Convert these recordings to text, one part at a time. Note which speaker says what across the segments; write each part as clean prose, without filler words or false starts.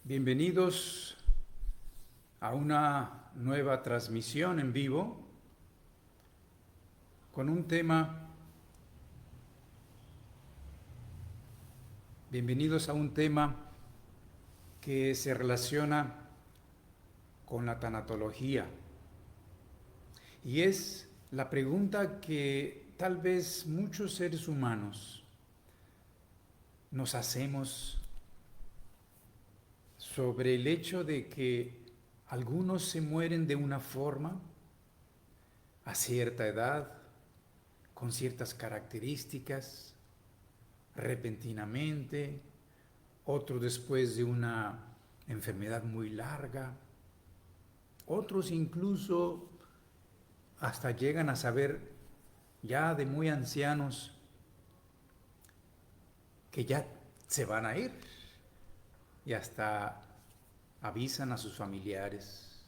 Speaker 1: Bienvenidos a una nueva transmisión en vivo con un tema, bienvenidos a un tema que se relaciona con la tanatología y es la pregunta que tal vez muchos seres humanos nos hacemos sobre el hecho de que algunos se mueren de una forma a cierta edad, con ciertas características, repentinamente, otros después de una enfermedad muy larga, otros incluso hasta llegan a saber ya de muy ancianos que ya se van a ir y hasta avisan a sus familiares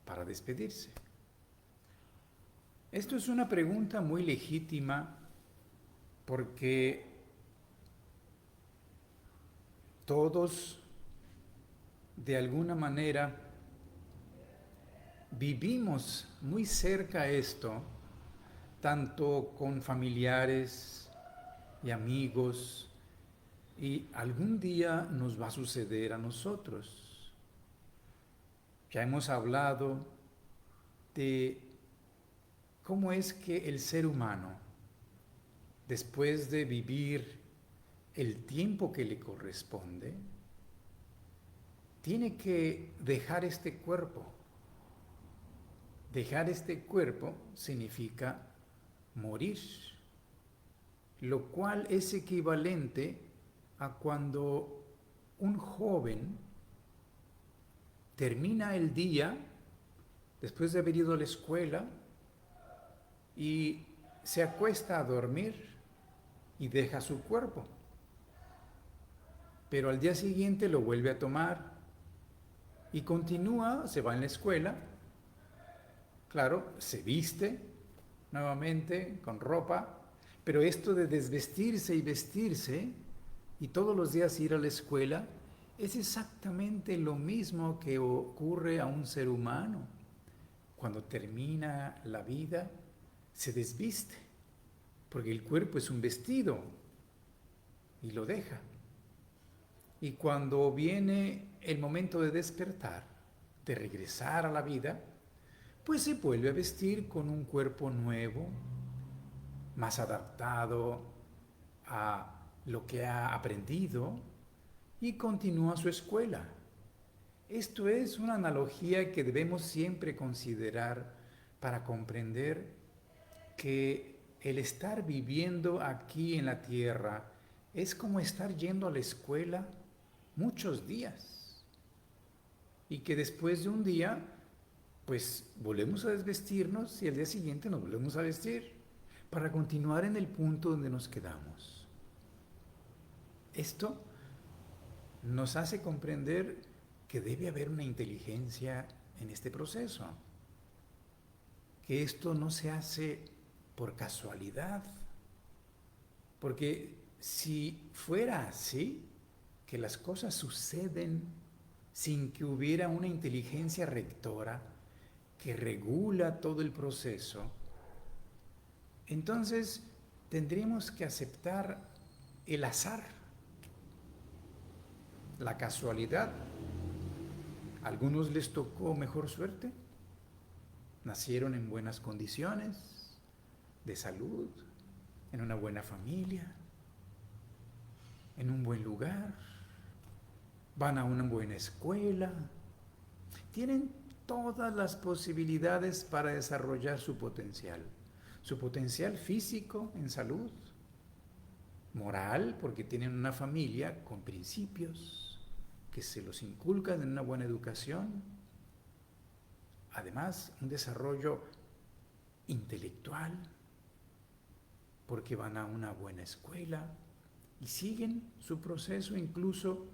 Speaker 1: para despedirse. Esto es una pregunta muy legítima porque todos de alguna manera vivimos muy cerca esto, tanto con familiares y amigos, y algún día nos va a suceder a nosotros. Ya hemos hablado de cómo es que el ser humano, después de vivir el tiempo que le corresponde, tiene que dejar este cuerpo. Dejar este cuerpo significa morir, lo cual es equivalente a cuando un joven termina el día después de haber ido a la escuela y se acuesta a dormir y deja su cuerpo, pero al día siguiente lo vuelve a tomar y continúa, se va en la escuela, claro, se viste nuevamente con ropa, pero esto de desvestirse y vestirse y todos los días ir a la escuela es exactamente lo mismo que ocurre a un ser humano. Cuando termina la vida, se desviste, porque el cuerpo es un vestido y lo deja. Y cuando viene el momento de despertar, de regresar a la vida, pues se vuelve a vestir con un cuerpo nuevo, más adaptado a lo que ha aprendido y continúa su escuela. Esto es una analogía que debemos siempre considerar para comprender que el estar viviendo aquí en la tierra es como estar yendo a la escuela muchos días y que después de un día pues volvemos a desvestirnos y al día siguiente nos volvemos a vestir para continuar en el punto donde nos quedamos. Esto nos hace comprender que debe haber una inteligencia en este proceso, que esto no se hace por casualidad, porque si fuera así, que las cosas suceden sin que hubiera una inteligencia rectora que regula todo el proceso, entonces tendríamos que aceptar el azar, la casualidad. A algunos les tocó mejor suerte, nacieron en buenas condiciones de salud, en una buena familia, en un buen lugar, van a una buena escuela, tienen todas las posibilidades para desarrollar su potencial físico en salud, moral, porque tienen una familia con principios que se los inculcan en una buena educación, además un desarrollo intelectual, porque van a una buena escuela y siguen su proceso incluso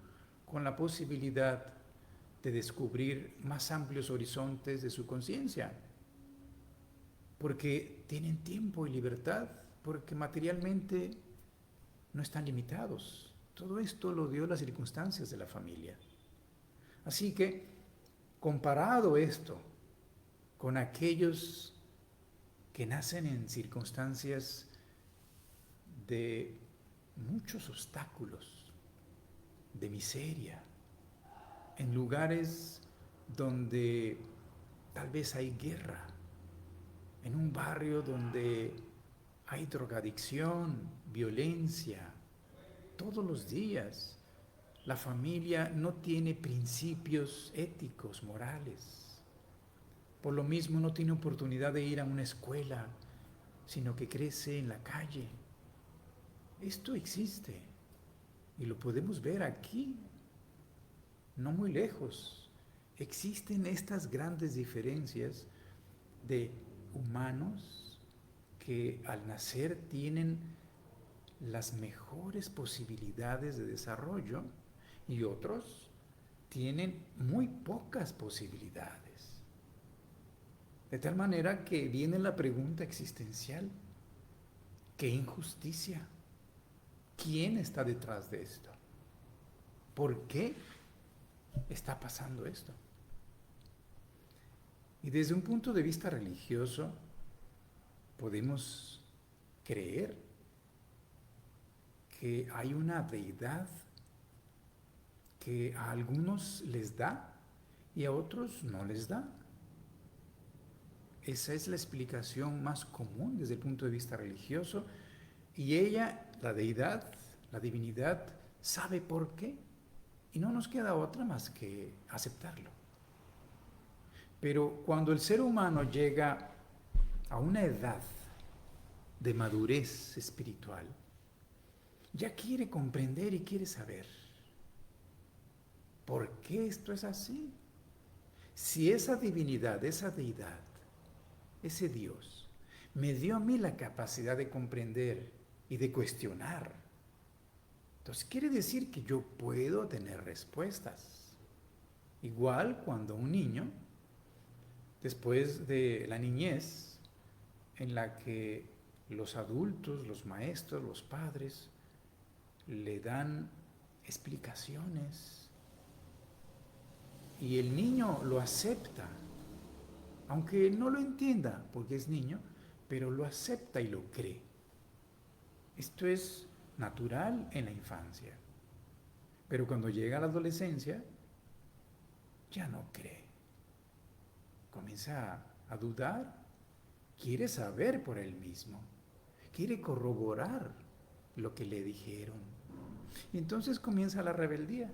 Speaker 1: con la posibilidad de descubrir más amplios horizontes de su conciencia, porque tienen tiempo y libertad, porque materialmente no están limitados. Todo esto lo dio las circunstancias de la familia. Así que, comparado esto con aquellos que nacen en circunstancias de muchos obstáculos, de miseria, en lugares donde tal vez hay guerra, en un barrio donde hay drogadicción, violencia, todos los días. La familia no tiene principios éticos, morales. Por lo mismo no tiene oportunidad de ir a una escuela, sino que crece en la calle. Esto existe y lo podemos ver aquí, no muy lejos. Existen estas grandes diferencias de humanos que al nacer tienen las mejores posibilidades de desarrollo y otros tienen muy pocas posibilidades. De tal manera que viene la pregunta existencial: ¿qué injusticia? ¿Quién está detrás de esto? ¿Por qué está pasando esto? Y desde un punto de vista religioso, podemos creer que hay una deidad que a algunos les da y a otros no les da. Esa es la explicación más común desde el punto de vista religioso, y ella, la deidad, la divinidad, sabe por qué, y no nos queda otra más que aceptarlo. Pero cuando el ser humano llega a una edad de madurez espiritual, ya quiere comprender y quiere saber por qué esto es así. Si esa divinidad, esa deidad, ese Dios, me dio a mí la capacidad de comprender y de cuestionar, entonces quiere decir que yo puedo tener respuestas. Igual cuando un niño, después de la niñez, en la que los adultos, los maestros, los padres, le dan explicaciones y el niño lo acepta, aunque no lo entienda porque es niño, pero lo acepta y lo cree. Esto es natural en la infancia, pero cuando llega a la adolescencia ya no cree, comienza a dudar, quiere saber por él mismo, quiere corroborar lo que le dijeron. Y entonces comienza la rebeldía.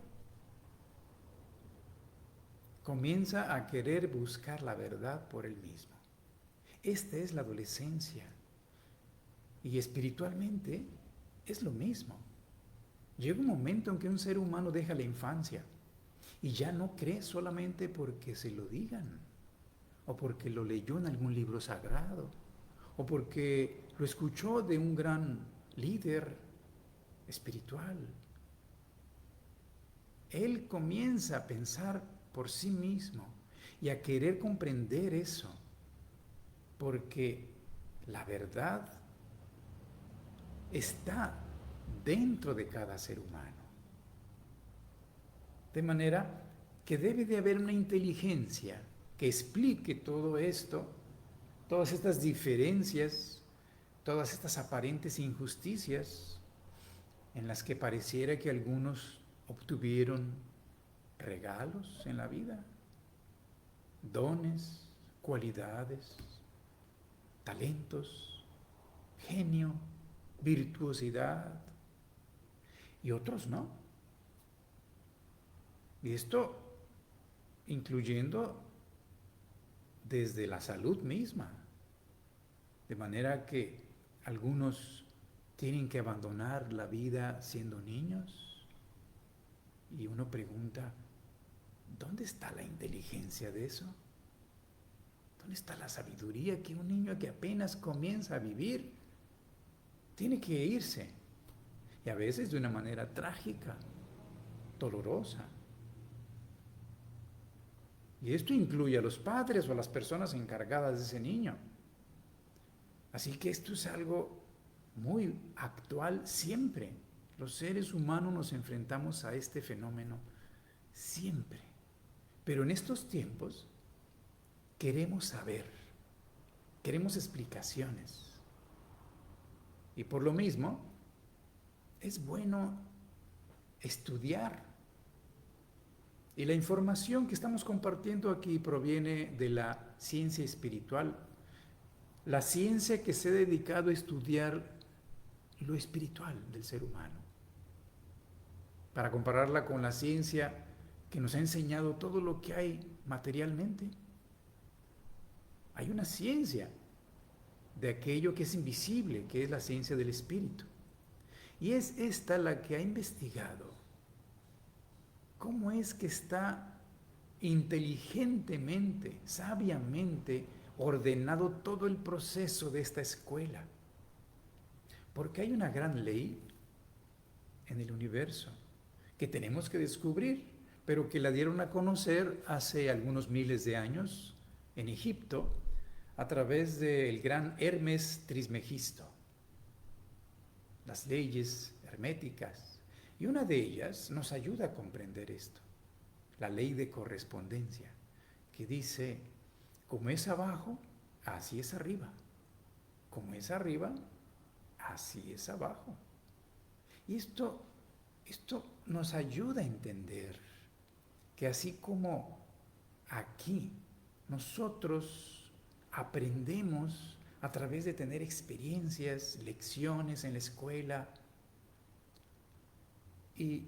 Speaker 1: Comienza a querer buscar la verdad por él mismo. Esta es la adolescencia. Y espiritualmente es lo mismo. Llega un momento en que un ser humano deja la infancia y ya no cree solamente porque se lo digan, o porque lo leyó en algún libro sagrado, o porque lo escuchó de un gran líder espiritual. Él comienza a pensar por sí mismo y a querer comprender eso, porque la verdad está dentro de cada ser humano. De manera que debe de haber una inteligencia que explique todo esto, todas estas diferencias, todas estas aparentes injusticias en las que pareciera que algunos obtuvieron regalos en la vida, dones, cualidades, talentos, genio, virtuosidad, y otros no. Y esto incluyendo desde la salud misma, de manera que algunos tienen que abandonar la vida siendo niños, y uno pregunta, ¿dónde está la inteligencia de eso? ¿Dónde está la sabiduría que un niño que apenas comienza a vivir tiene que irse? Y a veces de una manera trágica, dolorosa. Y esto incluye a los padres o a las personas encargadas de ese niño. Así que esto es algo muy actual siempre. Los seres humanos nos enfrentamos a este fenómeno siempre. Pero en estos tiempos queremos saber, queremos explicaciones. Y por lo mismo, es bueno estudiar. Y la información que estamos compartiendo aquí proviene de la ciencia espiritual, la ciencia que se ha dedicado a estudiar lo espiritual del ser humano, para compararla con la ciencia que nos ha enseñado todo lo que hay materialmente. Hay una ciencia de aquello que es invisible, que es la ciencia del espíritu. Y es esta la que ha investigado cómo es que está inteligentemente, sabiamente ordenado todo el proceso de esta escuela. Porque hay una gran ley en el universo que tenemos que descubrir, pero que la dieron a conocer hace algunos miles de años en Egipto a través del gran Hermes Trismegisto. Las leyes herméticas. Y una de ellas nos ayuda a comprender esto, la ley de correspondencia, que dice, como es abajo, así es arriba. Como es arriba, así es abajo. Y esto nos ayuda a entender que así como aquí nosotros aprendemos a través de tener experiencias, lecciones en la escuela, y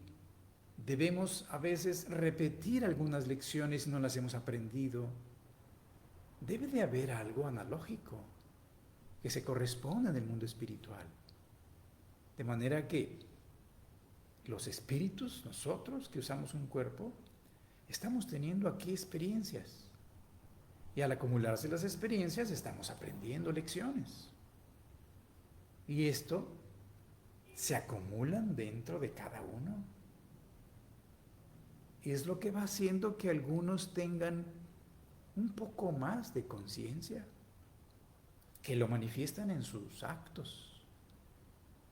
Speaker 1: debemos a veces repetir algunas lecciones si no las hemos aprendido. Debe de haber algo analógico que se corresponda en el mundo espiritual. De manera que los espíritus, nosotros que usamos un cuerpo, estamos teniendo aquí experiencias. Y al acumularse las experiencias estamos aprendiendo lecciones. Y esto se acumulan dentro de cada uno. Y es lo que va haciendo que algunos tengan un poco más de conciencia, que lo manifiestan en sus actos,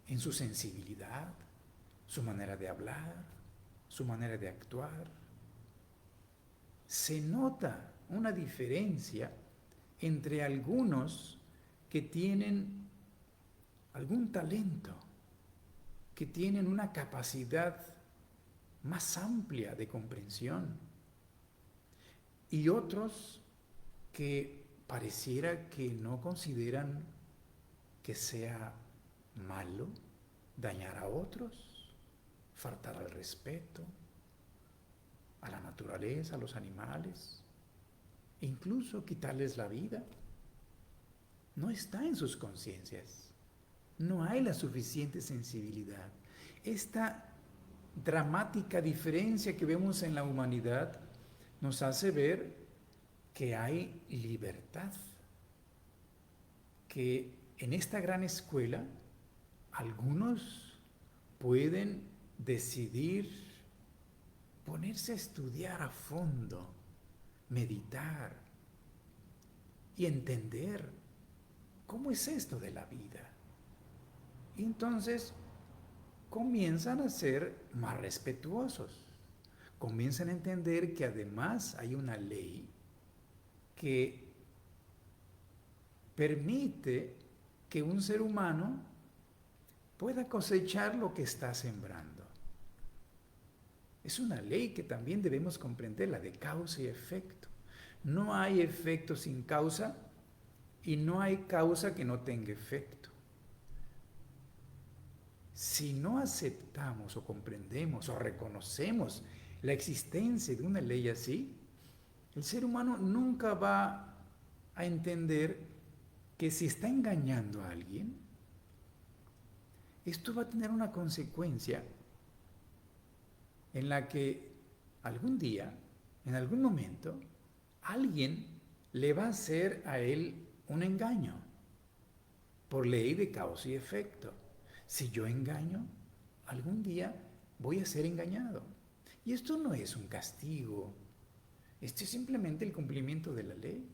Speaker 1: en su sensibilidad, su manera de hablar, su manera de actuar. Se nota una diferencia entre algunos que tienen algún talento, que tienen una capacidad más amplia de comprensión, y otros que pareciera que no consideran que sea malo dañar a otros, faltar al respeto, a la naturaleza, a los animales, e incluso quitarles la vida. No está en sus conciencias. No hay la suficiente sensibilidad. Esta dramática diferencia que vemos en la humanidad nos hace ver que hay libertad, que en esta gran escuela algunos pueden decidir ponerse a estudiar a fondo, meditar y entender cómo es esto de la vida. Y entonces comienzan a ser más respetuosos, comienzan a entender que además hay una ley que permite que un ser humano pueda cosechar lo que está sembrando. Es una ley que también debemos comprender, la de causa y efecto. No hay efecto sin causa y no hay causa que no tenga efecto. Si no aceptamos o comprendemos o reconocemos la existencia de una ley así, el ser humano nunca va a entender que si está engañando a alguien, esto va a tener una consecuencia en la que algún día, en algún momento, alguien le va a hacer a él un engaño por ley de causa y efecto. Si yo engaño, algún día voy a ser engañado. Y esto no es un castigo, esto es simplemente el cumplimiento de la ley.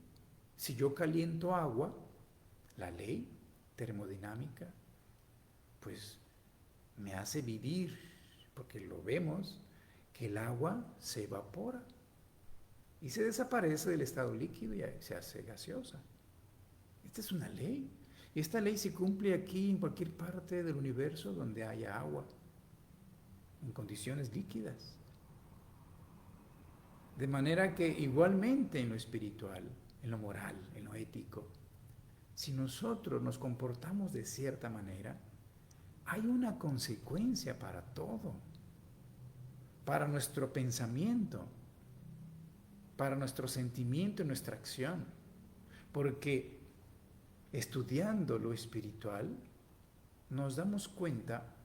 Speaker 1: Si yo caliento agua, la ley termodinámica, pues me hace vivir, porque lo vemos, que el agua se evapora. y se desaparece del estado líquido y se hace gaseosa. Esta es una ley. Y esta ley se cumple aquí en cualquier parte del universo donde haya agua, en condiciones líquidas. De manera que igualmente en lo espiritual, en lo moral, en lo ético, si nosotros nos comportamos de cierta manera, hay una consecuencia para todo, para nuestro pensamiento, para nuestro sentimiento y nuestra acción, porque estudiando lo espiritual nos damos cuenta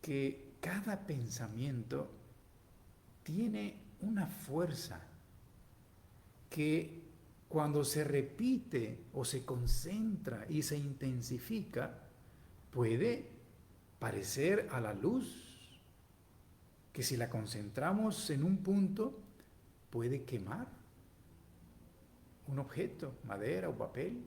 Speaker 1: que cada pensamiento tiene una fuerza que cuando se repite o se concentra y se intensifica, puede parecer a la luz, que si la concentramos en un punto, puede quemar un objeto, madera o papel.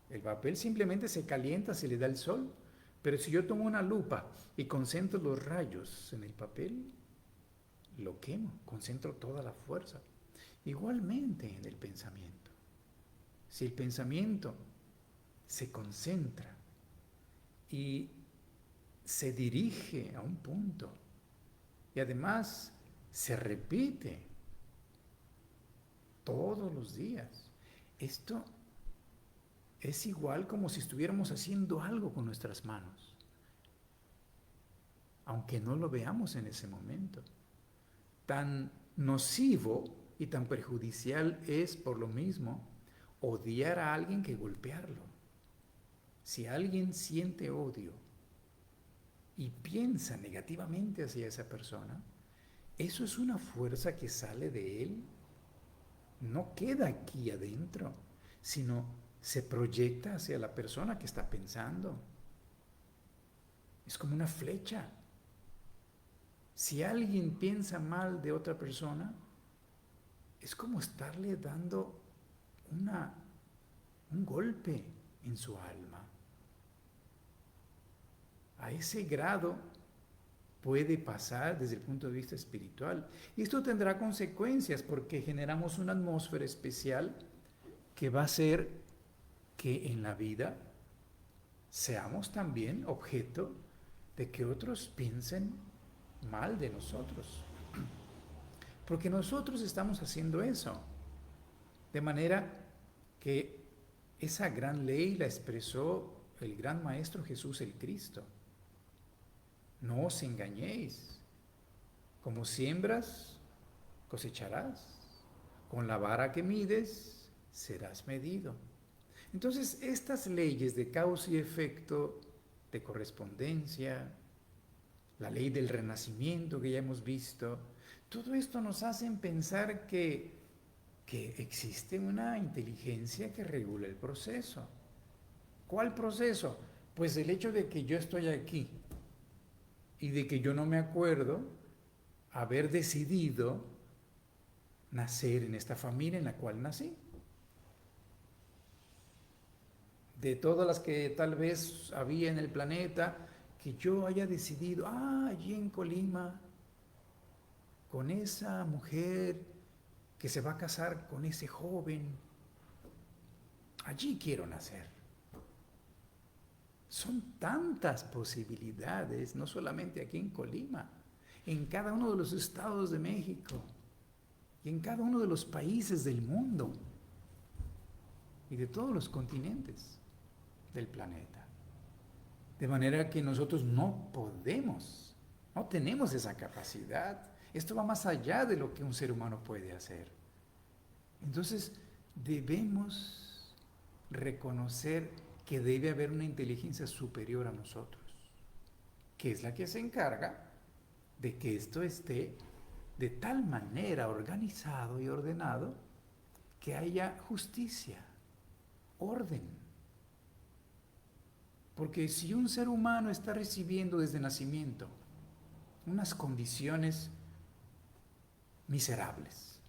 Speaker 1: El papel simplemente se calienta, se le da el sol, pero si yo tomo una lupa y concentro los rayos en el papel, lo quemo, concentro toda la fuerza. Igualmente en el pensamiento. Si el pensamiento se concentra y se dirige a un punto y además se repite todos los días, esto es igual como si estuviéramos haciendo algo con nuestras manos, aunque no lo veamos en ese momento. Tan nocivo y tan perjudicial es, por lo mismo, odiar a alguien que golpearlo. Si alguien siente odio y piensa negativamente hacia esa persona, eso es una fuerza que sale de él, no queda aquí adentro, sino se proyecta hacia la persona que está pensando. Es como una flecha. Si alguien piensa mal de otra persona, es como estarle dando un golpe en su alma. A ese grado puede pasar desde el punto de vista espiritual. Y esto tendrá consecuencias porque generamos una atmósfera especial que va a hacer que en la vida seamos también objeto de que otros piensen mal de nosotros. Porque nosotros estamos haciendo eso. De manera que esa gran ley la expresó el gran Maestro Jesús el Cristo. No os engañéis. Como siembras, cosecharás. Con la vara que mides, serás medido. Entonces, estas leyes de causa y efecto, de correspondencia, la ley del renacimiento que ya hemos visto, todo esto nos hace pensar que existe una inteligencia que regula el proceso. ¿Cuál proceso? Pues el hecho de que yo estoy aquí y de que yo no me acuerdo haber decidido nacer en esta familia en la cual nací. De todas las que tal vez había en el planeta, que yo haya decidido, allí en Colima, con esa mujer que se va a casar con ese joven, allí quiero nacer. Son tantas posibilidades, no solamente aquí en Colima, en cada uno de los estados de México y en cada uno de los países del mundo y de todos los continentes del planeta. De manera que nosotros no podemos, no tenemos esa capacidad. Esto va más allá de lo que un ser humano puede hacer. Entonces, debemos reconocer que debe haber una inteligencia superior a nosotros, que es la que se encarga de que esto esté de tal manera organizado y ordenado que haya justicia, orden. Porque si un ser humano está recibiendo desde nacimiento unas condiciones miserables,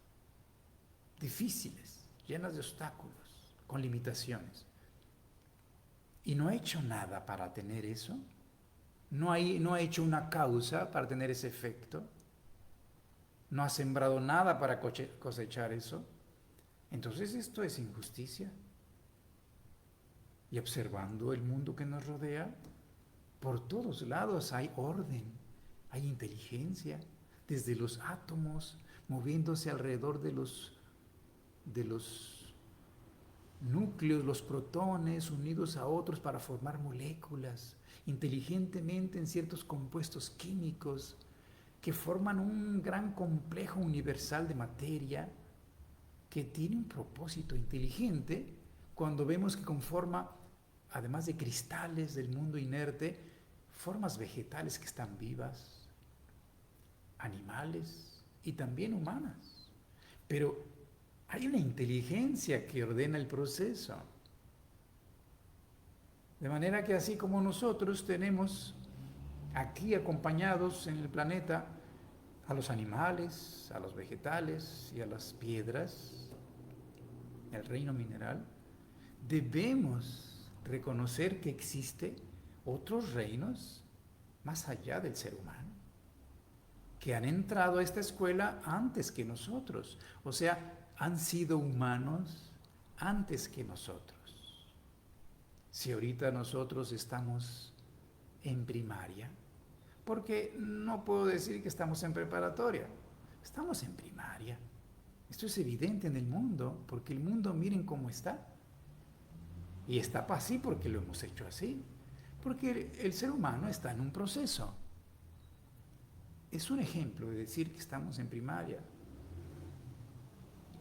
Speaker 1: difíciles, llenas de obstáculos, con limitaciones, y no ha hecho nada para tener eso, no ha hecho una causa para tener ese efecto, no ha sembrado nada para cosechar eso. Entonces esto es injusticia. Y observando el mundo que nos rodea, por todos lados hay orden, hay inteligencia, desde los átomos moviéndose alrededor de los núcleos, los protones unidos a otros para formar moléculas, inteligentemente en ciertos compuestos químicos que forman un gran complejo universal de materia que tiene un propósito inteligente cuando vemos que conforma, además de cristales del mundo inerte, formas vegetales que están vivas, animales y también humanas. Pero hay una inteligencia que ordena el proceso. De manera que así como nosotros tenemos aquí acompañados en el planeta a los animales, a los vegetales y a las piedras, el reino mineral, debemos reconocer que existe otros reinos más allá del ser humano, que han entrado a esta escuela antes que nosotros, o sea, han sido humanos antes que nosotros. Si ahorita nosotros estamos en primaria, porque no puedo decir que estamos en preparatoria, estamos en primaria. Esto es evidente en el mundo, porque el mundo miren cómo está. Y está así porque lo hemos hecho así, porque el ser humano está en un proceso. Es un ejemplo de decir que estamos en primaria.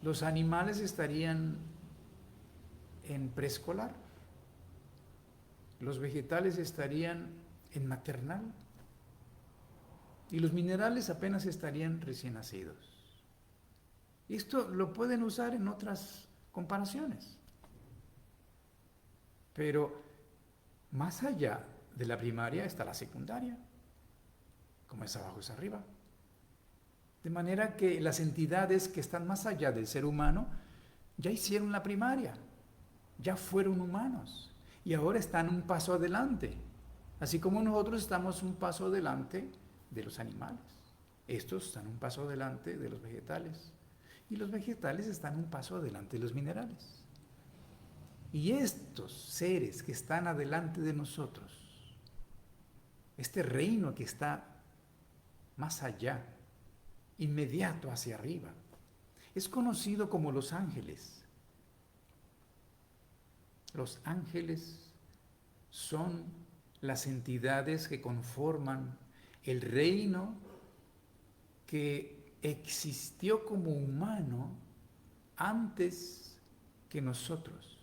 Speaker 1: Los animales estarían en preescolar, los vegetales estarían en maternal y los minerales apenas estarían recién nacidos. Esto lo pueden usar en otras comparaciones. Pero más allá de la primaria está la secundaria. Como es abajo es arriba. De manera que las entidades que están más allá del ser humano ya hicieron la primaria, ya fueron humanos y ahora están un paso adelante. Así como nosotros estamos un paso adelante de los animales. Estos están un paso adelante de los vegetales y los vegetales están un paso adelante de los minerales. Y estos seres que están adelante de nosotros, este reino que está más allá, inmediato hacia arriba, es conocido como los ángeles. Los ángeles son las entidades que conforman el reino que existió como humano antes que nosotros.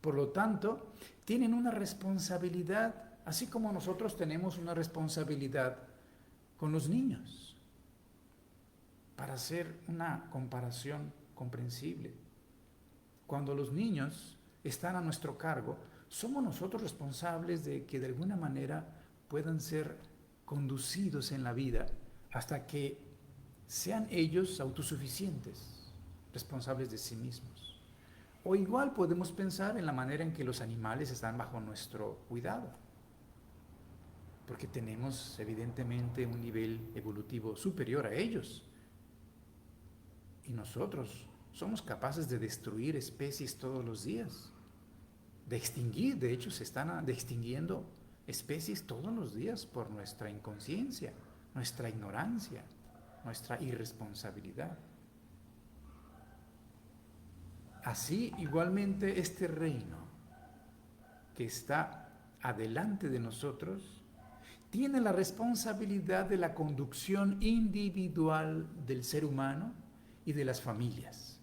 Speaker 1: Por lo tanto, tienen una responsabilidad, así como nosotros tenemos una responsabilidad con los niños, para hacer una comparación comprensible. Cuando los niños están a nuestro cargo, somos nosotros responsables de que de alguna manera puedan ser conducidos en la vida hasta que sean ellos autosuficientes, responsables de sí mismos. O igual podemos pensar en la manera en que los animales están bajo nuestro cuidado, porque tenemos evidentemente un nivel evolutivo superior a ellos. Y nosotros somos capaces de destruir especies todos los días, de extinguir, de hecho se están extinguiendo especies todos los días por nuestra inconsciencia, nuestra ignorancia, nuestra irresponsabilidad. Así, igualmente, este reino que está adelante de nosotros tiene la responsabilidad de la conducción individual del ser humano y de las familias.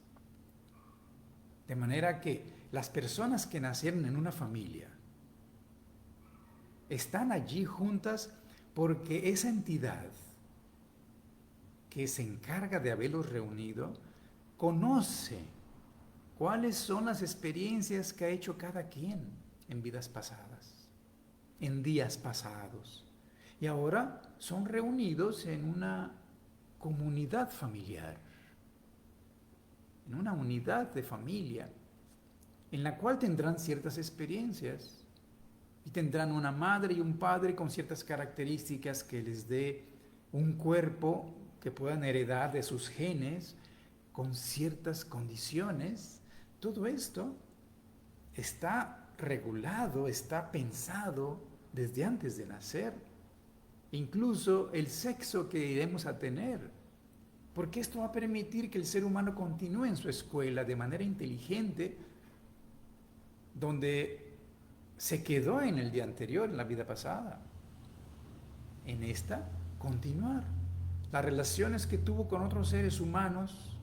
Speaker 1: De manera que las personas que nacieron en una familia están allí juntas porque esa entidad que se encarga de haberlos reunido conoce cuáles son las experiencias que ha hecho cada quien en vidas pasadas, en días pasados. Y ahora son reunidos en una comunidad familiar, en una unidad de familia, en la cual tendrán ciertas experiencias y tendrán una madre y un padre con ciertas características que les dé un cuerpo que puedan heredar de sus genes con ciertas condiciones. Todo esto está regulado, está pensado desde antes de nacer. Incluso el sexo que iremos a tener, porque esto va a permitir que el ser humano continúe en su escuela de manera inteligente, donde se quedó en el día anterior, en la vida pasada. En esta, continuar. Las relaciones que tuvo con otros seres humanos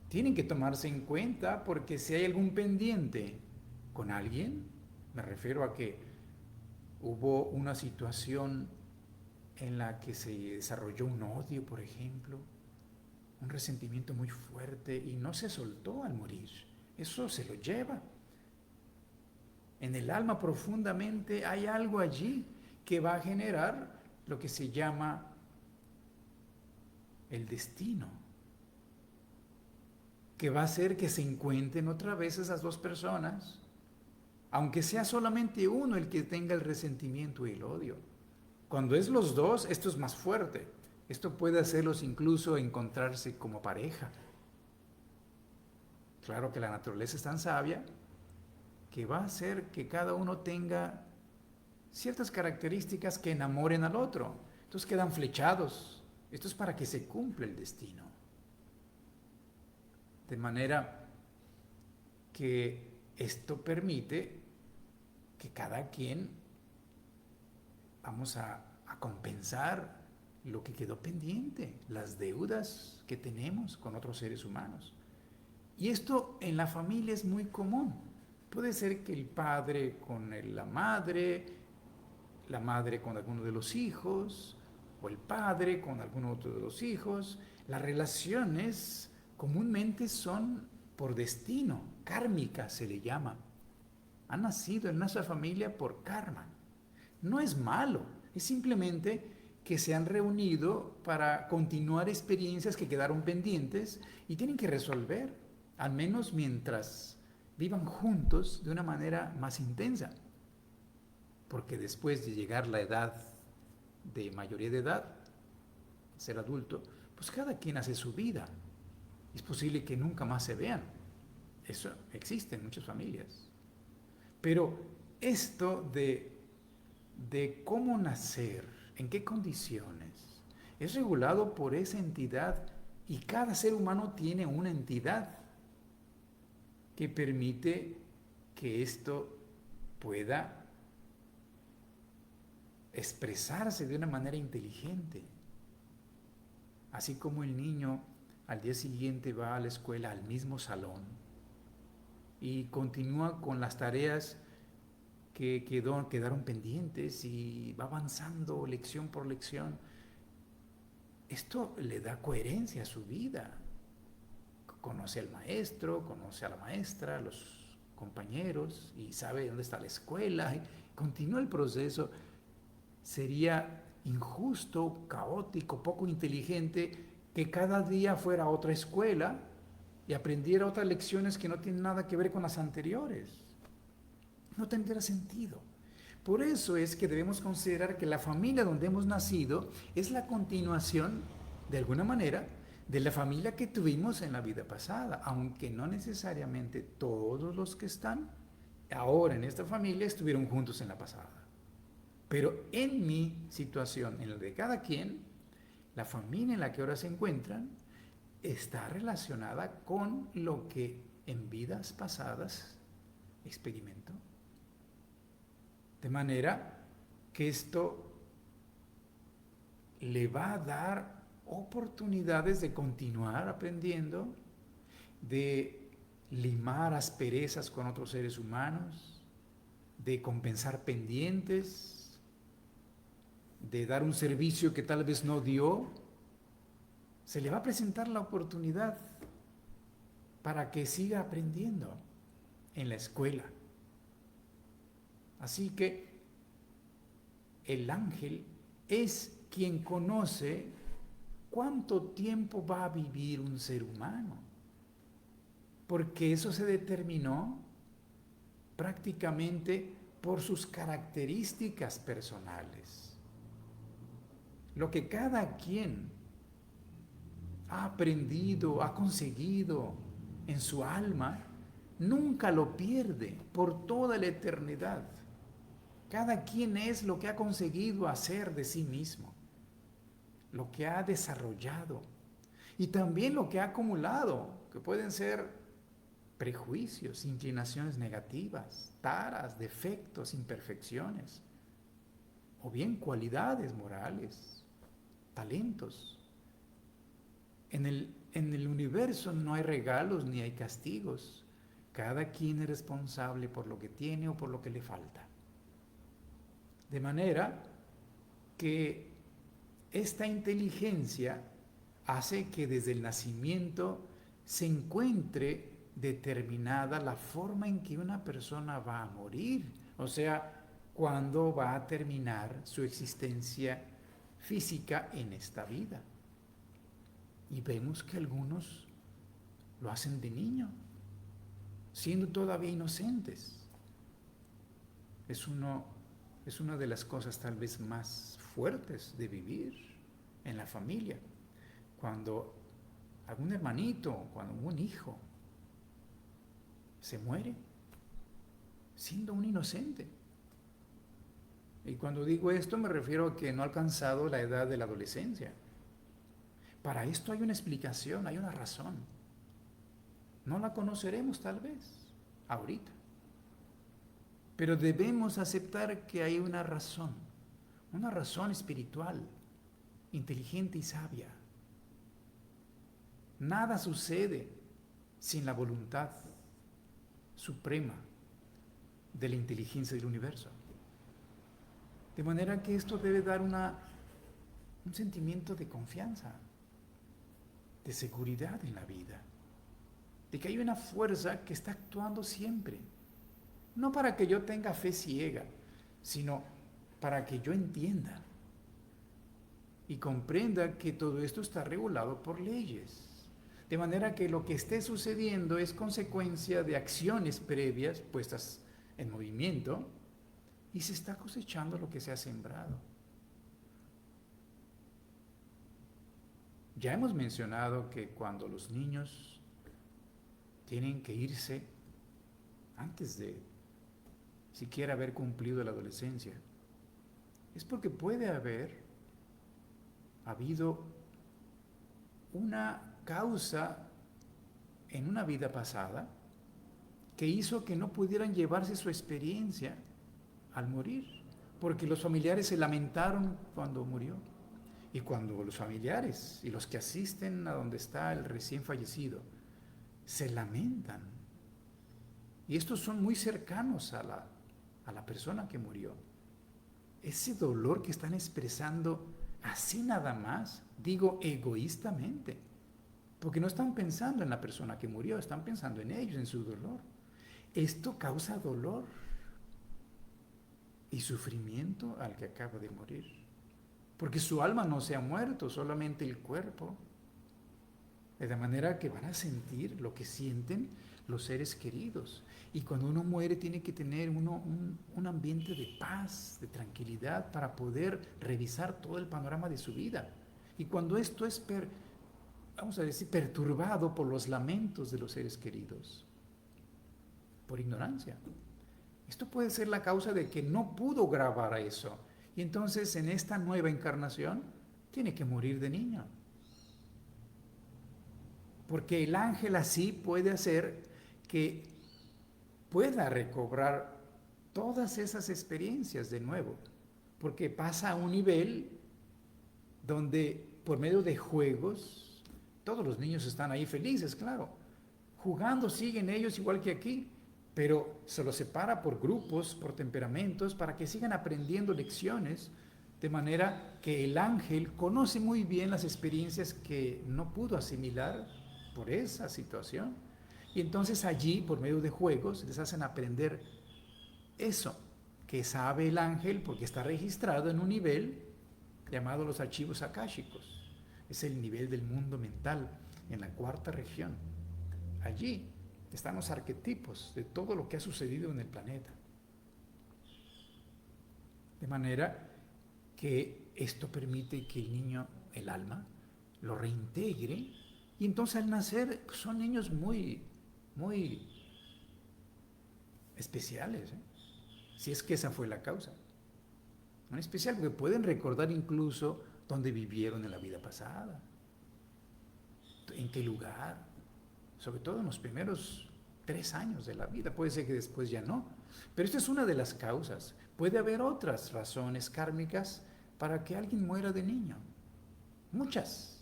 Speaker 1: tienen que tomarse en cuenta, porque si hay algún pendiente con alguien, me refiero a que hubo una situación en la que se desarrolló un odio, por ejemplo, un resentimiento muy fuerte y no se soltó al morir. Eso se lo lleva. En el alma profundamente hay algo allí que va a generar lo que se llama el destino, que va a hacer que se encuentren otra vez esas dos personas, aunque sea solamente uno el que tenga el resentimiento y el odio. Cuando es los dos, esto es más fuerte. Esto puede hacerlos incluso encontrarse como pareja. Claro que la naturaleza es tan sabia que va a hacer que cada uno tenga ciertas características que enamoren al otro. Entonces quedan flechados. Esto es para que se cumpla el destino. De manera que esto permite que cada quien vamos a compensar lo que quedó pendiente, las deudas que tenemos con otros seres humanos. Y esto en la familia es muy común. Puede ser que el padre con la madre con alguno de los hijos, o el padre con alguno otro de los hijos. Las relaciones comúnmente son por destino, kármica se le llama. Ha nacido en nuestra familia por karma. No es malo, es simplemente que se han reunido para continuar experiencias que quedaron pendientes y tienen que resolver, al menos mientras vivan juntos de una manera más intensa. Porque después de llegar la edad de mayoría de edad, ser adulto, pues cada quien hace su vida. Es posible que nunca más se vean. Eso existe en muchas familias. Pero esto de cómo nacer, en qué condiciones, es regulado por esa entidad, y cada ser humano tiene una entidad que permite que esto pueda expresarse de una manera inteligente. Así como el niño al día siguiente va a la escuela, al mismo salón, y continúa con las tareas que quedaron pendientes y va avanzando lección por lección. Esto le da coherencia a su vida. Conoce al maestro, conoce a la maestra, a los compañeros, y sabe dónde está la escuela, y continúa el proceso. Sería injusto, caótico, poco inteligente que cada día fuera a otra escuela y aprendiera otras lecciones que no tienen nada que ver con las anteriores. No tendrá sentido. Por eso es que debemos considerar que la familia donde hemos nacido es la continuación, de alguna manera, de la familia que tuvimos en la vida pasada, aunque no necesariamente todos los que están ahora en esta familia estuvieron juntos en la pasada. Pero en mi situación, en la de cada quien, la familia en la que ahora se encuentran está relacionada con lo que en vidas pasadas experimentó. De manera que esto le va a dar oportunidades de continuar aprendiendo, de limar asperezas con otros seres humanos, de compensar pendientes, de dar un servicio que tal vez no dio. Se le va a presentar la oportunidad para que siga aprendiendo en la escuela. Así que el ángel es quien conoce cuánto tiempo va a vivir un ser humano, porque eso se determinó prácticamente por sus características personales. lo que cada quien ha aprendido, ha conseguido en su alma, nunca lo pierde por toda la eternidad. Cada quien es lo que ha conseguido hacer de sí mismo, lo que ha desarrollado y también lo que ha acumulado, que pueden ser prejuicios, inclinaciones negativas, taras, defectos, imperfecciones, o bien cualidades morales, talentos. En el universo no hay regalos ni hay castigos. Cada quien es responsable por lo que tiene o por lo que le falta. De manera que esta inteligencia hace que desde el nacimiento se encuentre determinada la forma en que una persona va a morir, o sea, cuándo va a terminar su existencia física en esta vida. Y vemos que algunos lo hacen de niño, siendo todavía inocentes. Es una de las cosas tal vez más fuertes de vivir en la familia. Cuando algún hermanito, cuando un hijo se muere siendo un inocente. Y cuando digo esto me refiero a que no ha alcanzado la edad de la adolescencia. Para esto hay una explicación, hay una razón. No la conoceremos tal vez ahorita. Pero debemos aceptar que hay una razón espiritual, inteligente y sabia. Nada sucede sin la voluntad suprema de la inteligencia del universo. De manera que esto debe dar un sentimiento de confianza, de seguridad en la vida, de que hay una fuerza que está actuando siempre. No para que yo tenga fe ciega, sino para que yo entienda y comprenda que todo esto está regulado por leyes. De manera que lo que esté sucediendo es consecuencia de acciones previas puestas en movimiento y se está cosechando lo que se ha sembrado. Ya hemos mencionado que cuando los niños tienen que irse antes de siquiera haber cumplido la adolescencia, es porque puede haber habido una causa en una vida pasada que hizo que no pudieran llevarse su experiencia al morir, porque los familiares se lamentaron cuando murió. Y cuando los familiares y los que asisten a donde está el recién fallecido se lamentan, y estos son muy cercanos a la persona que murió, ese dolor que están expresando así nada más, digo egoístamente, porque no están pensando en la persona que murió, están pensando en ellos, en su dolor. Esto causa dolor y sufrimiento al que acaba de morir, porque su alma no se ha muerto, solamente el cuerpo. De manera que van a sentir lo que sienten los seres queridos. Y cuando uno muere tiene que tener un ambiente de paz, de tranquilidad, para poder revisar todo el panorama de su vida. Y cuando esto es, vamos a decir, perturbado por los lamentos de los seres queridos, por ignorancia, esto puede ser la causa de que no pudo grabar eso. Y entonces en esta nueva encarnación tiene que morir de niño. Porque el ángel así puede hacer que pueda recobrar todas esas experiencias de nuevo, porque pasa a un nivel donde por medio de juegos, todos los niños están ahí felices, claro, jugando siguen ellos igual que aquí, pero se los separa por grupos, por temperamentos, para que sigan aprendiendo lecciones, de manera que el ángel conoce muy bien las experiencias que no pudo asimilar por esa situación. Y entonces allí, por medio de juegos, les hacen aprender eso que sabe el ángel, porque está registrado en un nivel llamado los archivos akáshicos. Es el nivel del mundo mental, en la cuarta región. Allí están los arquetipos de todo lo que ha sucedido en el planeta. De manera que esto permite que el niño, el alma, lo reintegre y entonces al nacer son niños muy, muy especiales, ¿eh? Si es que esa fue la causa. Muy especial porque pueden recordar incluso dónde vivieron en la vida pasada, en qué lugar, sobre todo en los primeros 3 años de la vida, puede ser que después ya no. Pero esta es una de las causas. Puede haber otras razones kármicas para que alguien muera de niño. Muchas.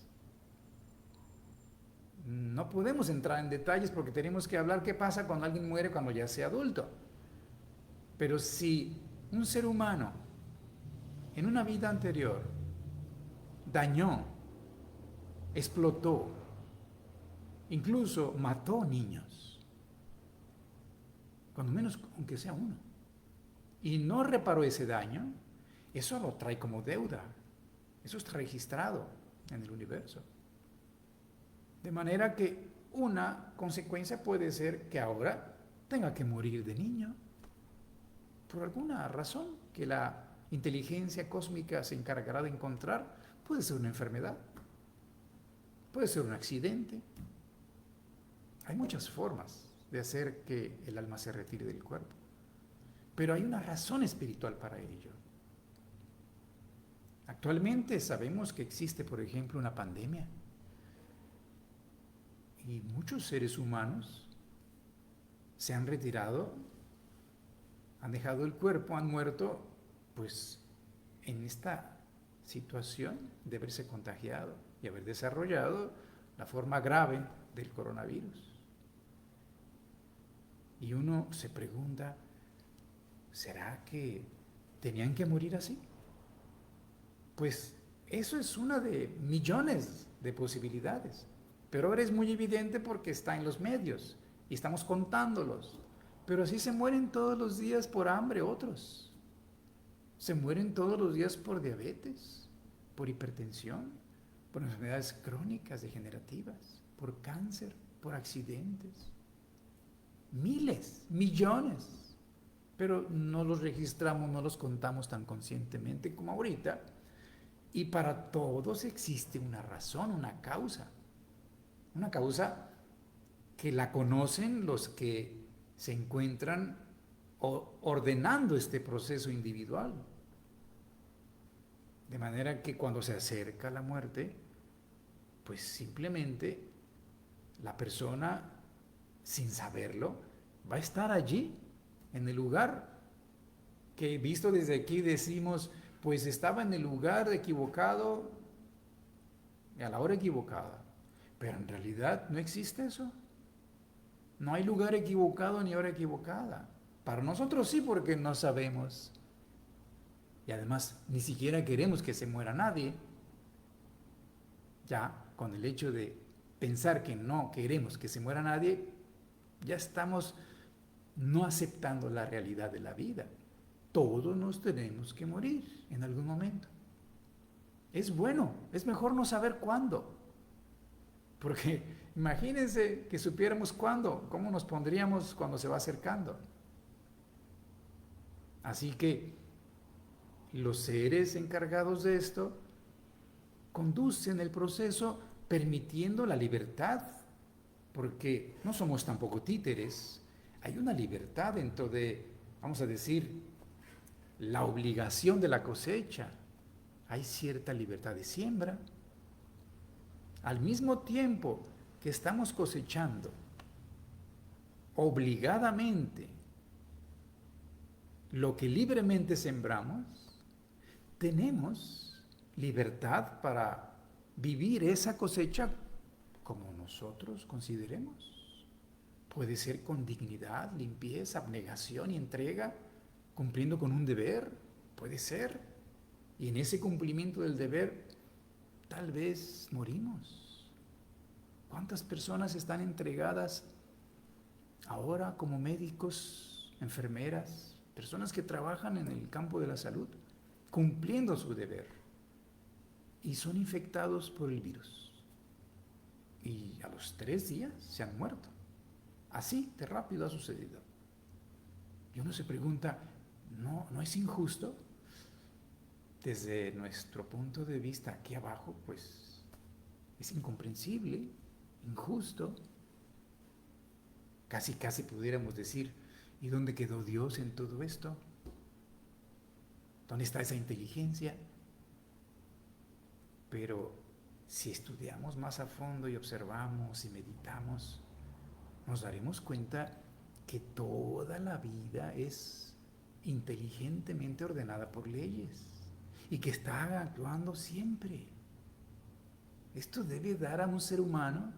Speaker 1: No podemos entrar en detalles porque tenemos que hablar qué pasa cuando alguien muere cuando ya sea adulto. Pero si un ser humano en una vida anterior dañó, explotó, incluso mató niños, cuando menos aunque sea uno, y no reparó ese daño, eso lo trae como deuda. Eso está registrado en el universo. De manera que una consecuencia puede ser que ahora tenga que morir de niño, por alguna razón que la inteligencia cósmica se encargará de encontrar. Puede ser una enfermedad, puede ser un accidente. Hay muchas formas de hacer que el alma se retire del cuerpo, pero hay una razón espiritual para ello. Actualmente sabemos que existe, por ejemplo, una pandemia y muchos seres humanos se han retirado, han dejado el cuerpo, han muerto, pues en esta situación de haberse contagiado y haber desarrollado la forma grave del coronavirus. Y uno se pregunta, ¿será que tenían que morir así? Pues eso es una de millones de posibilidades, pero ahora es muy evidente porque está en los medios y estamos contándolos. Pero así se mueren todos los días por hambre otros, se mueren todos los días por diabetes, por hipertensión, por enfermedades crónicas degenerativas, por cáncer, por accidentes. Miles, millones, pero no los registramos, no los contamos tan conscientemente como ahorita. Y para todos existe una razón, una causa que la conocen los que se encuentran ordenando este proceso individual. De manera que cuando se acerca la muerte, pues simplemente la persona, sin saberlo, va a estar allí, en el lugar que visto desde aquí decimos, pues estaba en el lugar equivocado y a la hora equivocada. Pero en realidad no existe eso. No hay lugar equivocado ni hora equivocada. Para nosotros sí, porque no sabemos. Y además ni siquiera queremos que se muera nadie. Ya con el hecho de pensar que no queremos que se muera nadie, ya estamos no aceptando la realidad de la vida. Todos nos tenemos que morir en algún momento. Es bueno, es mejor no saber cuándo. Porque imagínense que supiéramos cuándo, cómo nos pondríamos cuando se va acercando. Así que los seres encargados de esto conducen el proceso permitiendo la libertad, porque no somos tampoco títeres. Hay una libertad dentro de, vamos a decir, la obligación de la cosecha. Hay cierta libertad de siembra. Al mismo tiempo que estamos cosechando obligadamente lo que libremente sembramos, tenemos libertad para vivir esa cosecha como nosotros consideremos. Puede ser con dignidad, limpieza, abnegación y entrega, cumpliendo con un deber, puede ser. Y en ese cumplimiento del deber, tal vez morimos. ¿Cuántas personas están entregadas ahora como médicos, enfermeras, personas que trabajan en el campo de la salud, cumpliendo su deber, y son infectados por el virus? Y a los 3 días se han muerto. Así de rápido ha sucedido. Y uno se pregunta, ¿no es injusto? desde nuestro punto de vista aquí abajo, pues es incomprensible, injusto. Casi, casi pudiéramos decir, ¿y dónde quedó Dios en todo esto? ¿Dónde está esa inteligencia? Pero si estudiamos más a fondo y observamos y meditamos, nos daremos cuenta que toda la vida es inteligentemente ordenada por leyes y que está actuando siempre. Esto debe dar a un ser humano,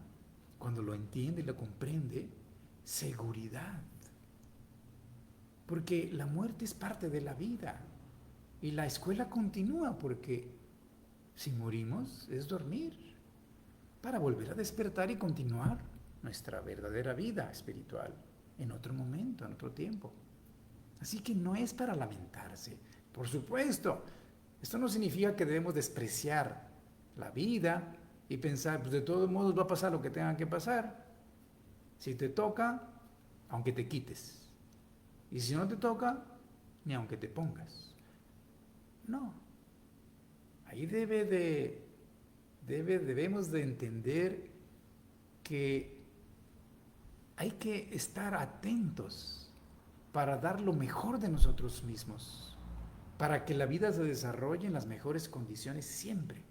Speaker 1: cuando lo entiende y lo comprende, seguridad. Porque la muerte es parte de la vida y la escuela continúa, porque si morimos es dormir para volver a despertar y continuar nuestra verdadera vida espiritual en otro momento, en otro tiempo. Así que no es para lamentarse. Por supuesto, esto no significa que debemos despreciar la vida y pensar, pues de todos modos va a pasar lo que tenga que pasar. Si te toca, aunque te quites. Y si no te toca, ni aunque te pongas. No. Ahí debemos de entender que hay que estar atentos para dar lo mejor de nosotros mismos, para que la vida se desarrolle en las mejores condiciones siempre.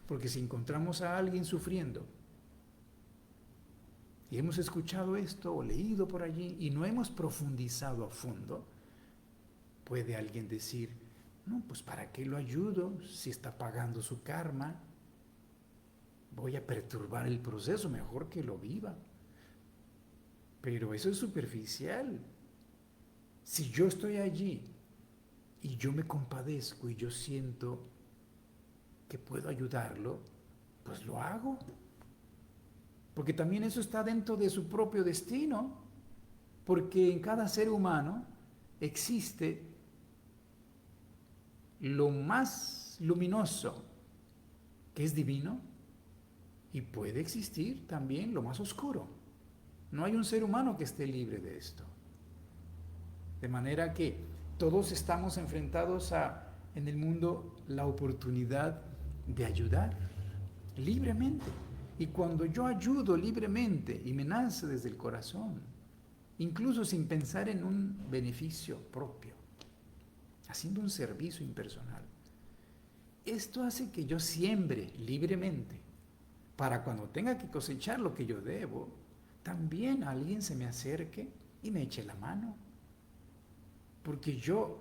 Speaker 1: Porque si encontramos a alguien sufriendo, y hemos escuchado esto o leído por allí y no hemos profundizado a fondo, puede alguien decir, no, pues ¿para qué lo ayudo si está pagando su karma? Voy a perturbar el proceso, mejor que lo viva. Pero eso es superficial. Si yo estoy allí y yo me compadezco y yo siento que puedo ayudarlo, pues lo hago. Porque también eso está dentro de su propio destino. Porque en cada ser humano existe lo más luminoso, que es divino, y puede existir también lo más oscuro. No hay un ser humano que esté libre de esto. De manera que todos estamos enfrentados a, en el mundo, la oportunidad de ayudar libremente. Y cuando yo ayudo libremente y me nace desde el corazón, incluso sin pensar en un beneficio propio, haciendo un servicio impersonal, esto hace que yo siembre libremente para cuando tenga que cosechar lo que yo debo, también alguien se me acerque y me eche la mano. Porque yo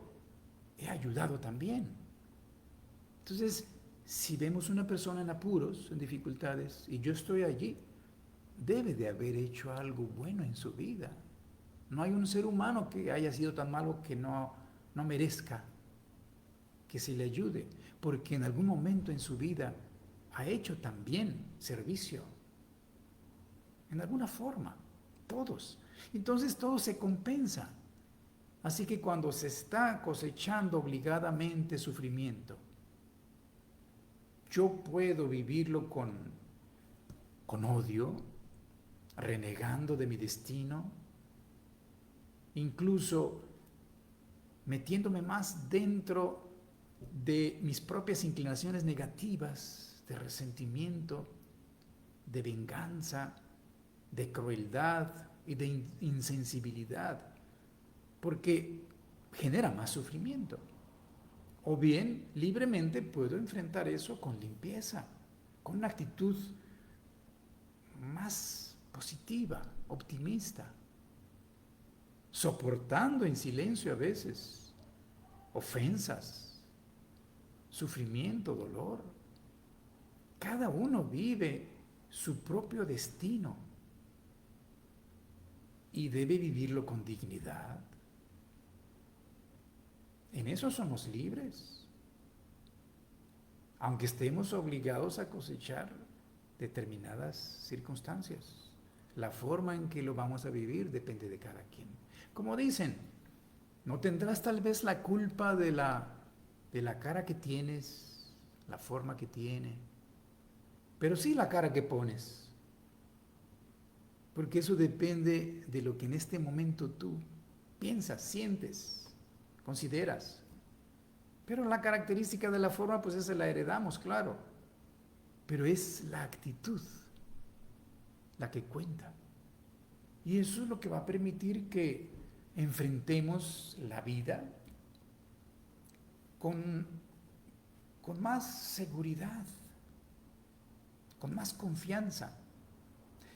Speaker 1: he ayudado también. Entonces, si vemos una persona en apuros, en dificultades, y yo estoy allí, debe de haber hecho algo bueno en su vida. No hay un ser humano que haya sido tan malo que no merezca que se le ayude, porque en algún momento en su vida ha hecho también servicio, en alguna forma, todos. Entonces todo se compensa. Así que cuando se está cosechando obligadamente sufrimiento, yo puedo vivirlo con odio, renegando de mi destino, incluso metiéndome más dentro de mis propias inclinaciones negativas, de resentimiento, de venganza, de crueldad y de insensibilidad, porque genera más sufrimiento. O bien, libremente puedo enfrentar eso con limpieza, con una actitud más positiva, optimista, soportando en silencio a veces ofensas, sufrimiento, dolor. Cada uno vive su propio destino y debe vivirlo con dignidad. En eso somos libres, aunque estemos obligados a cosechar determinadas circunstancias. La forma en que lo vamos a vivir depende de cada quien. Como dicen, no tendrás tal vez la culpa de la cara que tienes, la forma que tiene, pero sí la cara que pones, porque eso depende de lo que en este momento tú piensas, sientes, consideras. Pero la característica de la forma, pues esa la heredamos, claro. Pero es la actitud la que cuenta. Y eso es lo que va a permitir que enfrentemos la vida con, con más seguridad, con más confianza,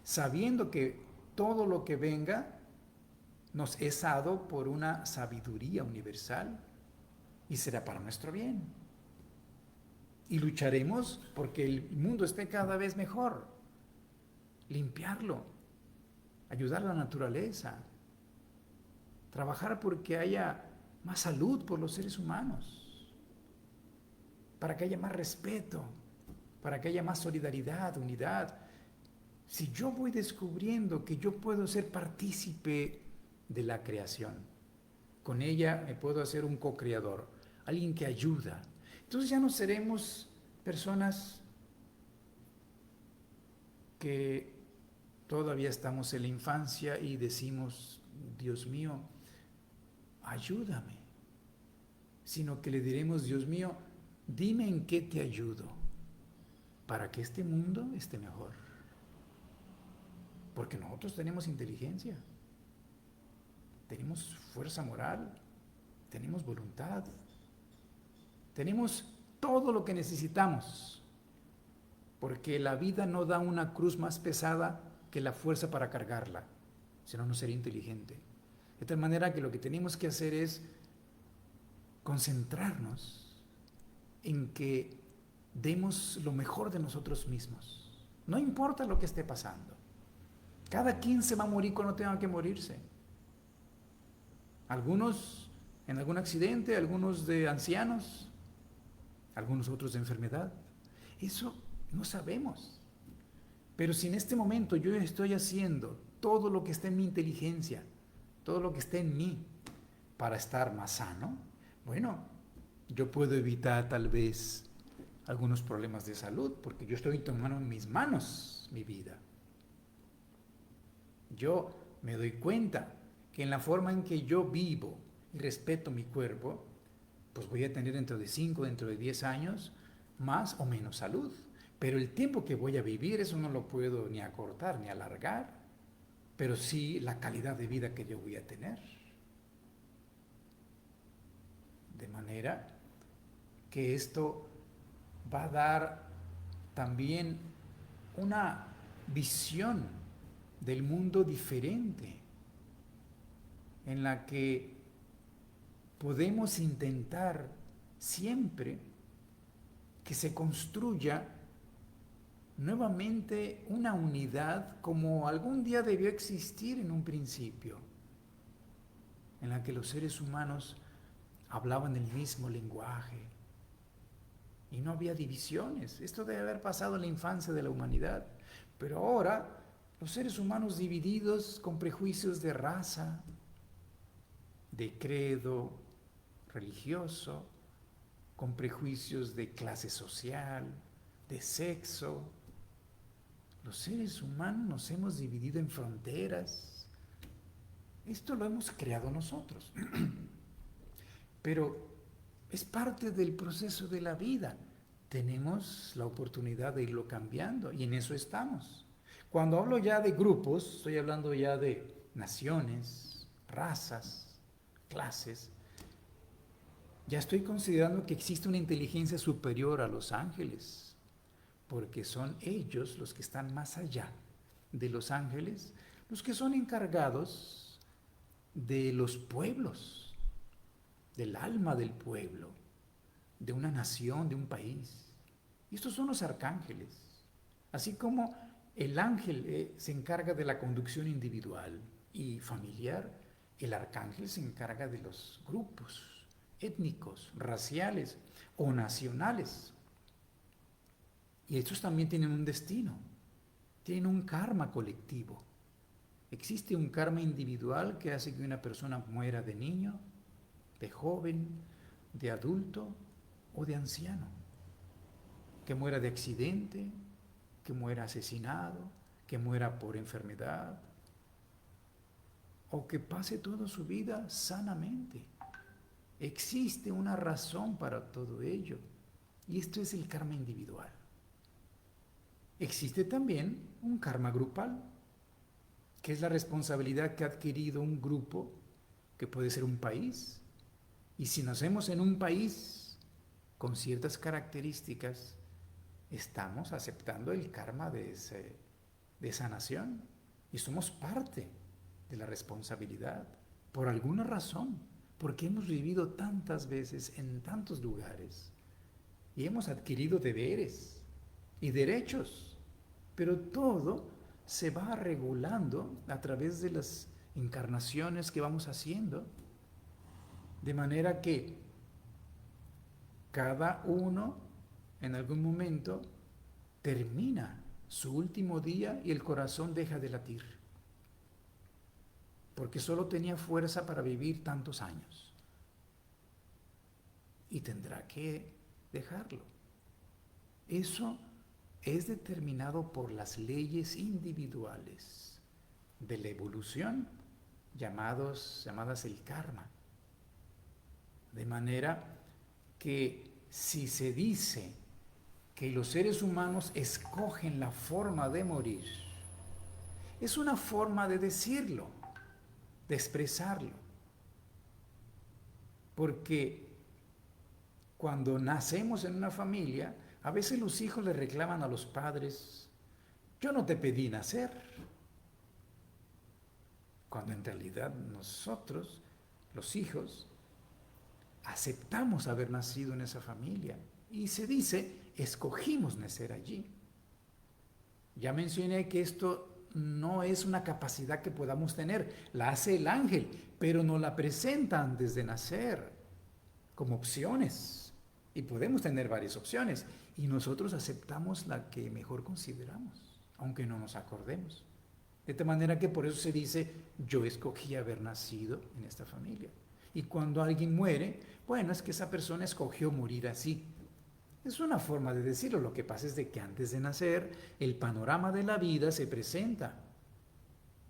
Speaker 1: sabiendo que todo lo que venga nos es dado por una sabiduría universal y será para nuestro bien. Y lucharemos porque el mundo esté cada vez mejor, limpiarlo, ayudar a la naturaleza, trabajar porque haya más salud por los seres humanos, para que haya más respeto, para que haya más solidaridad, unidad. Si yo voy descubriendo que yo puedo ser partícipe de la creación, con ella me puedo hacer un co-creador, alguien que ayuda. Entonces ya no seremos personas que todavía estamos en la infancia y decimos, Dios mío, ayúdame, sino que le diremos, Dios mío, dime en qué te ayudo para que este mundo esté mejor. Porque nosotros tenemos inteligencia, tenemos fuerza moral, tenemos voluntad, tenemos todo lo que necesitamos, porque la vida no da una cruz más pesada que la fuerza para cargarla, si no, no sería inteligente. De tal manera que lo que tenemos que hacer es concentrarnos en que demos lo mejor de nosotros mismos. No importa lo que esté pasando. Cada quien se va a morir cuando tenga que morirse. Algunos en algún accidente, algunos de ancianos, algunos otros de enfermedad. Eso no sabemos. Pero si en este momento yo estoy haciendo todo lo que está en mi inteligencia, todo lo que está en mí para estar más sano, bueno, yo puedo evitar tal vez algunos problemas de salud porque yo estoy tomando en mis manos mi vida. Yo me doy cuenta que en la forma en que yo vivo y respeto mi cuerpo, pues voy a tener dentro de 5, dentro de 10 años, más o menos salud. Pero el tiempo que voy a vivir, eso no lo puedo ni acortar ni alargar, pero sí la calidad de vida que yo voy a tener. De manera que esto va a dar también una visión del mundo diferente, en la que podemos intentar siempre que se construya nuevamente una unidad como algún día debió existir en un principio, en la que los seres humanos hablaban el mismo lenguaje y no había divisiones. Esto debe haber pasado en la infancia de la humanidad, pero ahora los seres humanos divididos con prejuicios de raza, de credo religioso, con prejuicios de clase social, de sexo. Los seres humanos nos hemos dividido en fronteras. Esto lo hemos creado nosotros. Pero es parte del proceso de la vida. Tenemos la oportunidad de irlo cambiando y en eso estamos. Cuando hablo ya de grupos, estoy hablando ya de naciones, razas, clases. Ya estoy considerando que existe una inteligencia superior a los ángeles, porque son ellos los que están más allá de los ángeles, los que son encargados de los pueblos, del alma del pueblo, de una nación, de un país. Y estos son los arcángeles. Así como el ángel se encarga de la conducción individual y familiar, el arcángel se encarga de los grupos étnicos, raciales o nacionales. Y estos también tienen un destino, tienen un karma colectivo. Existe un karma individual que hace que una persona muera de niño, de joven, de adulto o de anciano, que muera de accidente, que muera asesinado, que muera por enfermedad o que pase toda su vida sanamente. Existe una razón para todo ello. Y esto es el karma individual. Existe también un karma grupal, que es la responsabilidad que ha adquirido un grupo, que puede ser un país. Y si nacemos en un país con ciertas características, estamos aceptando el karma de esa nación y somos parte de la responsabilidad por alguna razón, porque hemos vivido tantas veces en tantos lugares y hemos adquirido deberes y derechos, pero todo se va regulando a través de las encarnaciones que vamos haciendo, de manera que cada uno en algún momento termina su último día y el corazón deja de latir, porque solo tenía fuerza para vivir tantos años y tendrá que dejarlo. Eso es determinado por las leyes individuales de la evolución, llamadas el karma. De manera que si se dice que los seres humanos escogen la forma de morir, es una forma de decirlo, de expresarlo. Porque cuando nacemos en una familia, a veces los hijos le reclaman a los padres, yo no te pedí nacer, cuando en realidad nosotros, los hijos, aceptamos haber nacido en esa familia y se dice, escogimos nacer allí. Ya mencioné que esto no es una capacidad que podamos tener, la hace el ángel, pero nos la presenta antes de nacer como opciones y podemos tener varias opciones y nosotros aceptamos la que mejor consideramos, aunque no nos acordemos. De tal manera que por eso se dice, yo escogí haber nacido en esta familia. Y cuando alguien muere, bueno, es que esa persona escogió morir así. Es una forma de decirlo. Lo que pasa es de que antes de nacer, el panorama de la vida se presenta,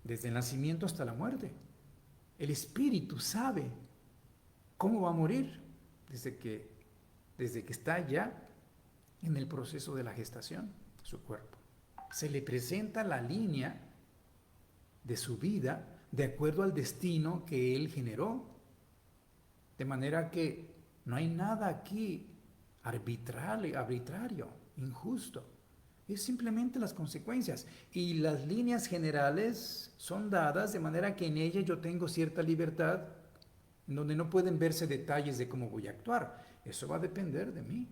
Speaker 1: desde el nacimiento hasta la muerte. El espíritu sabe cómo va a morir desde que está ya en el proceso de la gestación, su cuerpo. Se le presenta la línea de su vida de acuerdo al destino que él generó. De manera que no hay nada aquí arbitrario, injusto. Es simplemente las consecuencias. Y las líneas generales son dadas de manera que en ellas yo tengo cierta libertad, en donde no pueden verse detalles de cómo voy a actuar. Eso va a depender de mí.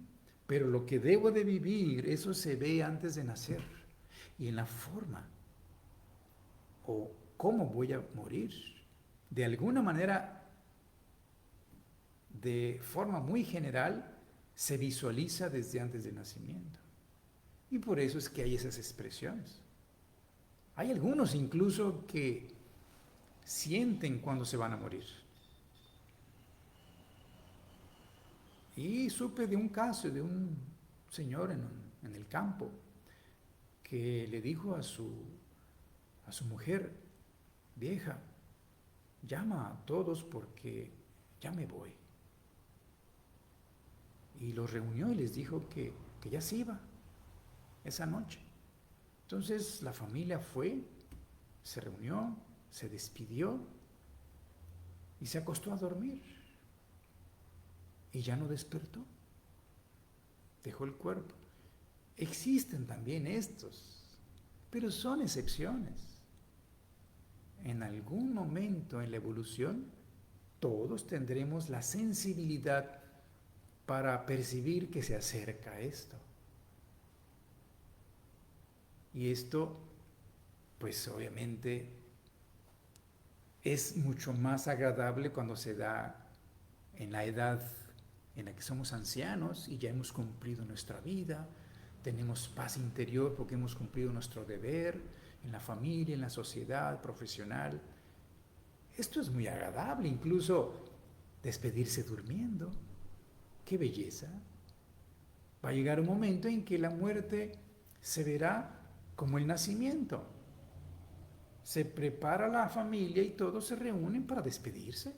Speaker 1: Pero lo que debo de vivir, eso se ve antes de nacer. Y en la forma o cómo voy a morir, de alguna manera, de forma muy general, se visualiza desde antes del nacimiento. Y por eso es que hay esas expresiones. Hay algunos incluso que sienten cuando se van a morir. Y supe de un caso de un señor en el campo que le dijo a su mujer, vieja, llama a todos porque ya me voy. Y los reunió y les dijo que ya se iba esa noche. Entonces la familia fue, se reunió, se despidió y se acostó a dormir. Y ya no despertó. Dejó el cuerpo. Existen también estos, pero son excepciones. En algún momento en la evolución, todos tendremos la sensibilidad para percibir que se acerca esto. Y esto, pues obviamente, es mucho más agradable cuando se da en la edad en la que somos ancianos y ya hemos cumplido nuestra vida, tenemos paz interior porque hemos cumplido nuestro deber en la familia, en la sociedad, profesional. Esto es muy agradable, incluso despedirse durmiendo. ¡Qué belleza! Va a llegar un momento en que la muerte se verá como el nacimiento. Se prepara la familia y todos se reúnen para despedirse.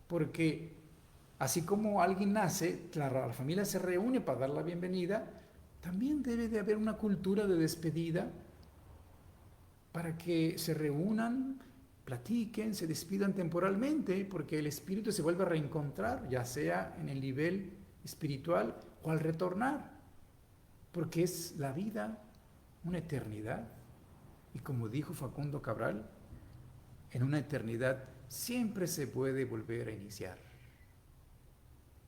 Speaker 1: Porque Así como alguien nace, la familia se reúne para dar la bienvenida, también debe de haber una cultura de despedida para que se reúnan, platiquen, se despidan temporalmente, porque el espíritu se vuelve a reencontrar, ya sea en el nivel espiritual o al retornar, porque es la vida una eternidad. Y como dijo Facundo Cabral, en una eternidad siempre se puede volver a iniciar,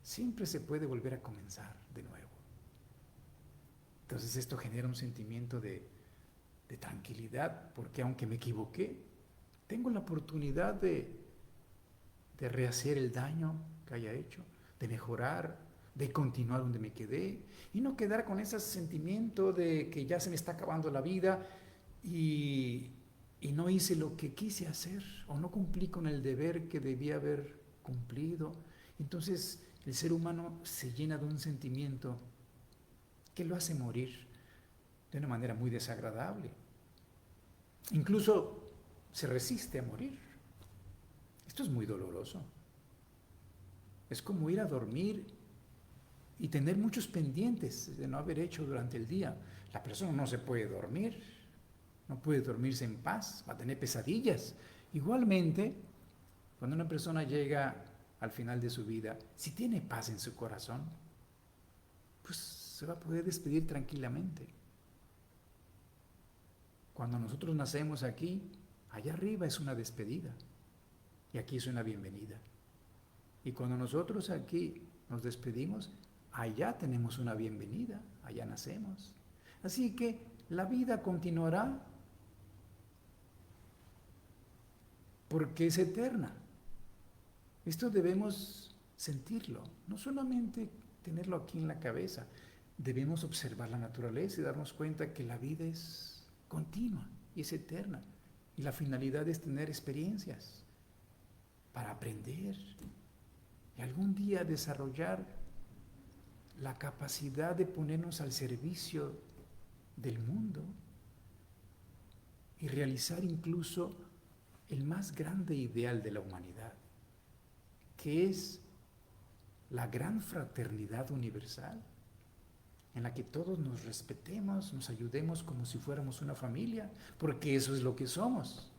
Speaker 1: siempre se puede volver a comenzar de nuevo. Entonces esto genera un sentimiento de tranquilidad, porque aunque me equivoqué, tengo la oportunidad de rehacer el daño que haya hecho, de mejorar, de continuar donde me quedé y no quedar con ese sentimiento de que ya se me está acabando la vida y no hice lo que quise hacer o no cumplí con el deber que debía haber cumplido. Entonces el ser humano se llena de un sentimiento que lo hace morir de una manera muy desagradable. Incluso se resiste a morir. Esto es muy doloroso. Es como ir a dormir y tener muchos pendientes de no haber hecho durante el día. La persona no se puede dormir, no puede dormirse en paz, va a tener pesadillas. Igualmente, cuando una persona llega al final de su vida, si tiene paz en su corazón, pues se va a poder despedir tranquilamente. Cuando nosotros nacemos aquí, allá arriba es una despedida y aquí es una bienvenida. Y cuando nosotros aquí nos despedimos, allá tenemos una bienvenida, allá nacemos. Así que la vida continuará porque es eterna. Esto debemos sentirlo, no solamente tenerlo aquí en la cabeza, debemos observar la naturaleza y darnos cuenta que la vida es continua y es eterna. Y la finalidad es tener experiencias para aprender y algún día desarrollar la capacidad de ponernos al servicio del mundo y realizar incluso el más grande ideal de la humanidad, que es la gran fraternidad universal, en la que todos nos respetemos, nos ayudemos como si fuéramos una familia, porque eso es lo que somos.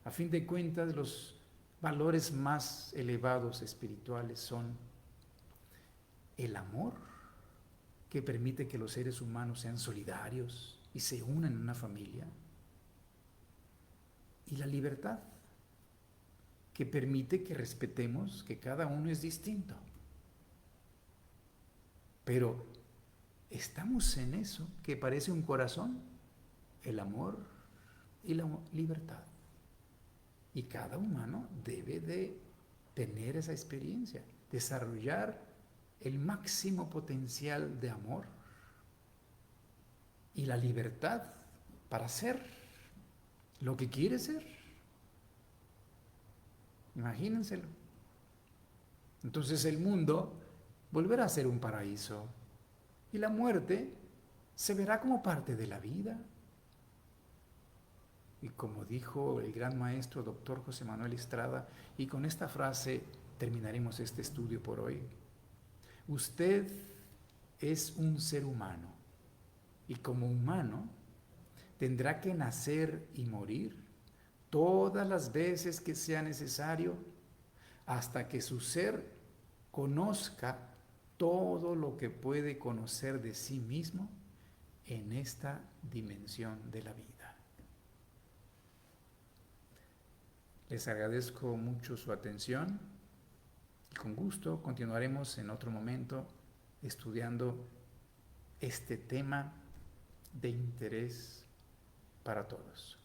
Speaker 1: A fin de cuentas, los valores más elevados espirituales son el amor, que permite que los seres humanos sean solidarios y se unan en una familia, y la libertad, que permite que respetemos que cada uno es distinto. Pero estamos en eso que parece un corazón, el amor y la libertad. Y cada humano debe de tener esa experiencia, desarrollar el máximo potencial de amor y la libertad para ser lo que quiere ser. Imagínenselo. Entonces el mundo volverá a ser un paraíso y la muerte se verá como parte de la vida. Y como dijo el gran maestro doctor José Manuel Estrada, y con esta frase terminaremos este estudio por hoy: usted es un ser humano y como humano tendrá que nacer y morir todas las veces que sea necesario hasta que su ser conozca todo lo que puede conocer de sí mismo en esta dimensión de la vida. Les agradezco mucho su atención y con gusto continuaremos en otro momento estudiando este tema de interés para todos.